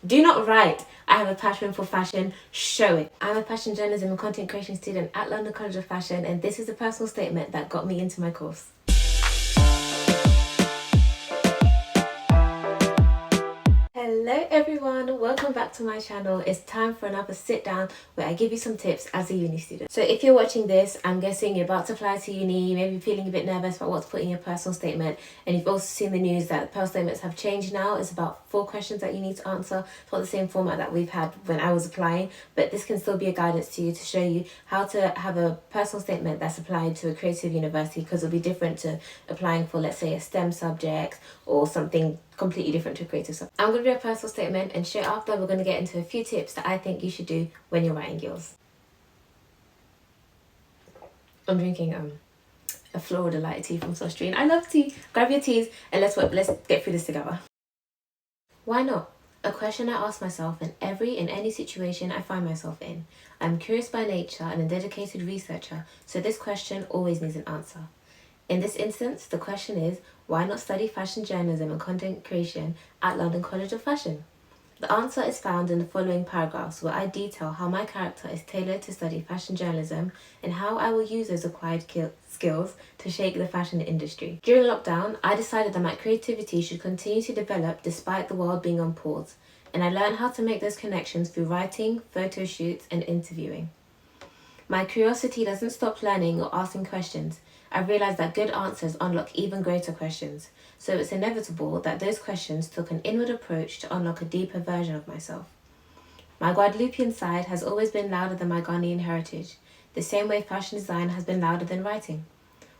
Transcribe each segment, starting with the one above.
Do not write, I have a passion for fashion, show it. I'm a fashion journalism and content creation student at London College of Fashion, and this is a personal statement that got me into my course. Hello everyone, welcome back to my channel. It's time for another sit down where I give you some tips as a uni student. So if you're watching this, I'm guessing you're about to apply to uni, maybe feeling a bit nervous about what to put in your personal statement, and you've also seen the news that personal statements have changed now. It's about 4 questions that you need to answer. It's not the same format that we've had when I was applying, but this can still be a guidance to you to show you how to have a personal statement that's applied to a creative university, because it'll be different to applying for, let's say, a STEM subject or something completely different to a creative subject. I'm going to do a personal statement, and straight after we're going to get into a few tips that I think you should do when you're writing yours. I'm drinking a Floral Delight tea from Sostrine. I love tea. Grab your teas and let's get through this together. Why not? A question I ask myself in any situation I find myself in. I'm curious by nature and a dedicated researcher, so this question always needs an answer. In this instance, the question is, why not study fashion journalism and content creation at London College of Fashion? The answer is found in the following paragraphs, where I detail how my character is tailored to study fashion journalism and how I will use those acquired skills to shape the fashion industry. During lockdown, I decided that my creativity should continue to develop despite the world being on pause, and I learned how to make those connections through writing, photo shoots, and interviewing. My curiosity doesn't stop learning or asking questions. I've realised that good answers unlock even greater questions, so it's inevitable that those questions took an inward approach to unlock a deeper version of myself. My Guadeloupean side has always been louder than my Ghanaian heritage, the same way fashion design has been louder than writing.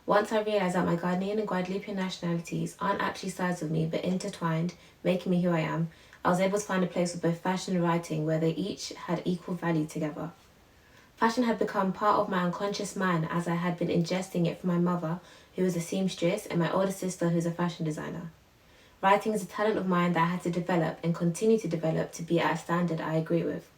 Once I realised that my Ghanaian and Guadeloupean nationalities aren't actually sides of me but intertwined, making me who I am, I was able to find a place with both fashion and writing where they each had equal value together. Fashion had become part of my unconscious mind as I had been ingesting it from my mother, who was a seamstress, and my older sister, who's a fashion designer. Writing is a talent of mine that I had to develop and continue to develop to be at a standard I agree with.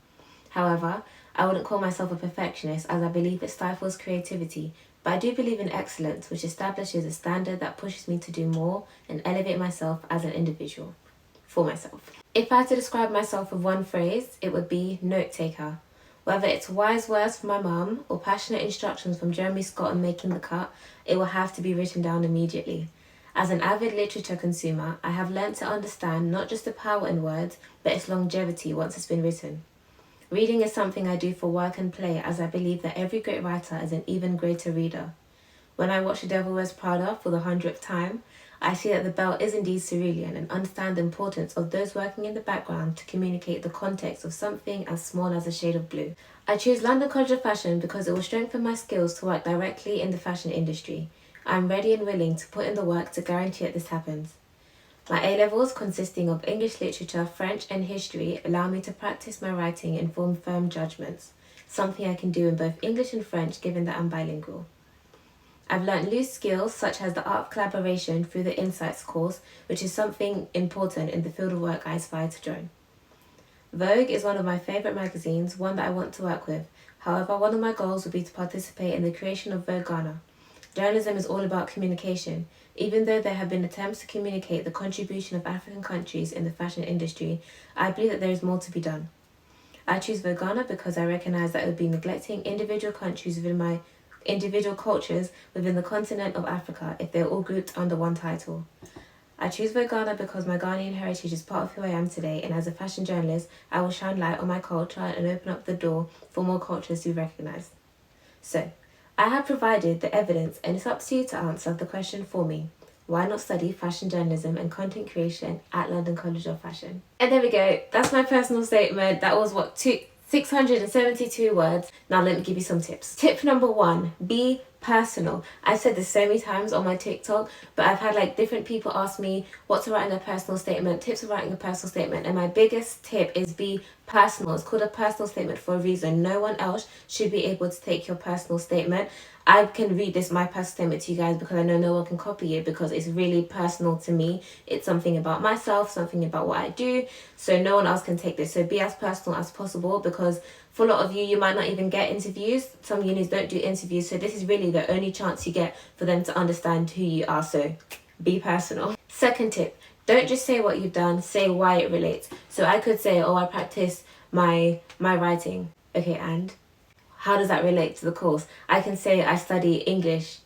However, I wouldn't call myself a perfectionist, as I believe it stifles creativity, but I do believe in excellence, which establishes a standard that pushes me to do more and elevate myself as an individual. For myself. If I had to describe myself with one phrase, it would be note-taker. Whether it's wise words from my mum or passionate instructions from Jeremy Scott on making the cut, it will have to be written down immediately. As an avid literature consumer, I have learnt to understand not just the power in words, but its longevity once it's been written. Reading is something I do for work and play, as I believe that every great writer is an even greater reader. When I watch The Devil Wears Prada for the 100th time, I see that the belle is indeed cerulean and understand the importance of those working in the background to communicate the context of something as small as a shade of blue. I choose London College of Fashion because it will strengthen my skills to work directly in the fashion industry. I am ready and willing to put in the work to guarantee that this happens. My A-levels, consisting of English literature, French and history, allow me to practice my writing and form firm judgments, something I can do in both English and French given that I'm bilingual. I've learnt loose skills such as the art of collaboration through the Insights course, which is something important in the field of work I aspire to join. Vogue is one of my favourite magazines, one that I want to work with. However, one of my goals would be to participate in the creation of Vogue Ghana. Journalism is all about communication. Even though there have been attempts to communicate the contribution of African countries in the fashion industry, I believe that there is more to be done. I choose Vogue Ghana because I recognise that it would be neglecting individual countries within my individual cultures within the continent of Africa if they're all grouped under one title. I choose Vogue Ghana because my Ghanaian heritage is part of who I am today, and as a fashion journalist, I will shine light on my culture and open up the door for more cultures to be recognised. So, I have provided the evidence, and it's up to you to answer the question for me. Why not study fashion journalism and content creation at London College of Fashion? And there we go. That's my personal statement. That was 672 words. Now let me give you some tips. Tip number 1, be personal. I've said this so many times on my TikTok, but I've had different people ask me what to write in a personal statement, tips of writing a personal statement, and my biggest tip is be personal. It's called a personal statement for a reason. No one else should be able to take your personal statement. I can read my personal statement to you guys because I know no one can copy it, because it's really personal to me. It's something about myself, something about what I do, so no one else can take this. So be as personal as possible, because for a lot of you, you might not even get interviews. Some unis don't do interviews, so this is really the only chance you get for them to understand who you are, so be personal. Second tip, Don't just say what you've done, say why it relates. So I could say, oh, I practice my writing. Okay, and how does that relate to the course? I can say I study English.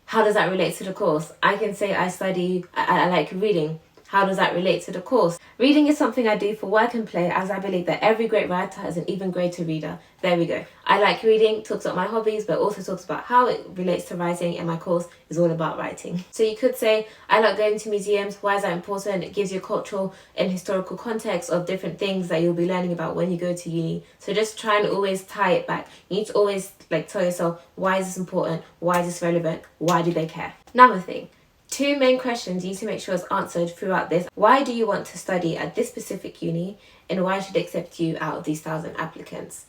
How does that relate to the course? I can say I like reading. How does that relate to the course? Reading is something I do for work and play, as I believe that every great writer is an even greater reader. There we go. I like reading, talks about my hobbies, but also talks about how it relates to writing, and my course is all about writing. So you could say, I like going to museums. Why is that important? It gives you cultural and historical context of different things that you'll be learning about when you go to uni. So just try and always tie it back. You need to always tell yourself, why is this important? Why is this relevant? Why do they care? Another thing. 2 main questions you need to make sure is answered throughout this. Why do you want to study at this specific uni, and why should they accept you out of these 1,000 applicants?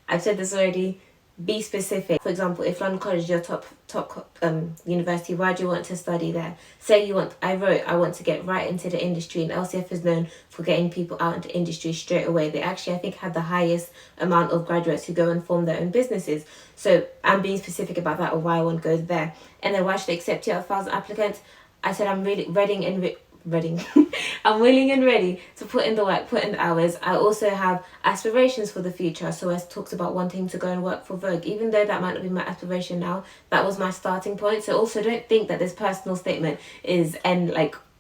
I've said this already. Be specific. For example, if London College is your top university, why do you want to study there? Say I want to get right into the industry, and LCF is known for getting people out into industry straight away. They actually, I think, had the highest amount of graduates who go and form their own businesses. So I'm being specific about that, or why I want to go there. And then why should they accept you out of 1,000 applicants? I said I'm really ready. I'm willing and ready to put in the work, put in the hours. I also have aspirations for the future. So I talked about wanting to go and work for Vogue. Even though that might not be my aspiration now, that was my starting point. So also don't think that this personal statement is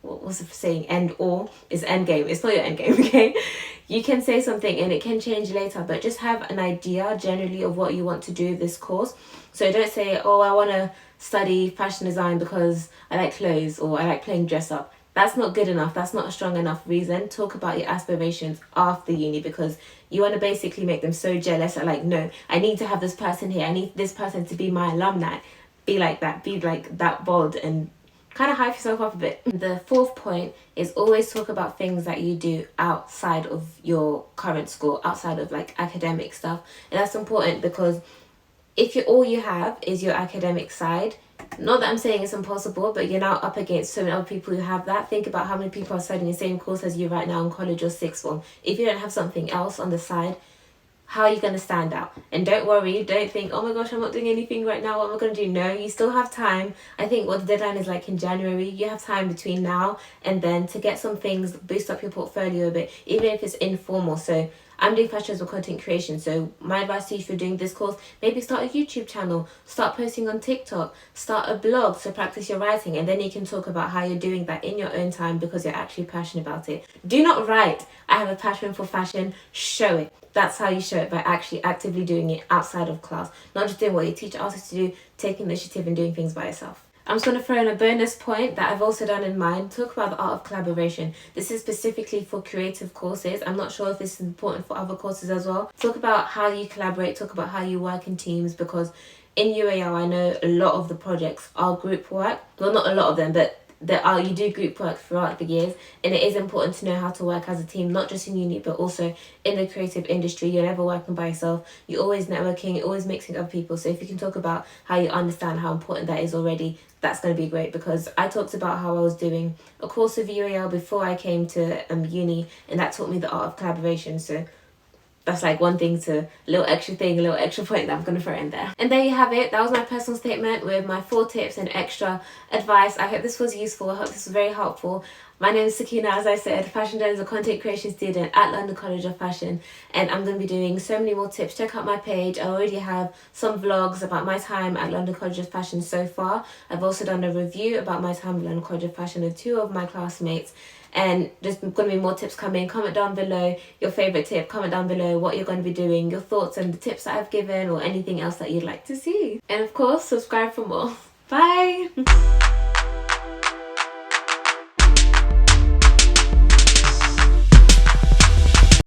what's the saying? End all is end game. It's not your end game, okay? You can say something and it can change later, but just have an idea generally of what you want to do this course. So don't say, oh, I want to study fashion design because I like clothes or I like playing dress up. That's not good enough. That's not a strong enough reason. Talk about your aspirations after uni, because you want to basically make them so jealous that no, I need to have this person here. I need this person to be my alumni. Be like that. Be like that bold and kind of hype yourself up a bit. The 4th point is always talk about things that you do outside of your current school, outside of academic stuff. And that's important because if all you have is your academic side, not that I'm saying it's impossible, but you're now up against so many other people who have that. Think about how many people are studying the same course as you right now in college or sixth form. If you don't have something else on the side, how are you going to stand out? And don't worry, don't think, oh my gosh, I'm not doing anything right now, what am I going to do? No, you still have time. I think what the deadline is in January, you have time between now and then to get some things, boost up your portfolio a bit, even if it's informal. So I'm doing fashion or content creation, so my advice to you, if you're doing this course, maybe start a YouTube channel, start posting on TikTok, start a blog to practice your writing, and then you can talk about how you're doing that in your own time because you're actually passionate about it. Do not write, I have a passion for fashion, show it. That's how you show it, by actually actively doing it outside of class, not just doing what your teacher asks you to do, taking initiative and doing things by yourself. I'm just going to throw in a bonus point that I've also done in mine. Talk about the art of collaboration. This is specifically for creative courses. I'm not sure if this is important for other courses as well. Talk about how you collaborate. Talk about how you work in teams, because in UAL I know a lot of the projects are group work. Well, not a lot of them, but you do group work throughout the years, and it is important to know how to work as a team, not just in uni but also in the creative industry. You're never working by yourself, you're always networking, you're always mixing other people. So if you can talk about how you understand how important that is already, that's going to be great, because I talked about how I was doing a course of UAL before I came to uni, and that taught me the art of collaboration. So that's one thing, a little extra point that I'm going to throw in there. And there you have it. That was my personal statement with my 4 tips and extra advice. I hope this was useful. I hope this was very helpful. My name is Sakina, as I said, fashion designer, content creation student at London College of Fashion, and I'm going to be doing so many more tips. Check out my page. I already have some vlogs about my time at London College of Fashion so far. I've also done a review about my time at London College of Fashion with 2 of my classmates. And there's going to be more tips coming. Comment down below your favourite tip. Comment down below what you're going to be doing, your thoughts and the tips that I've given, or anything else that you'd like to see. And of course, subscribe for more. Bye!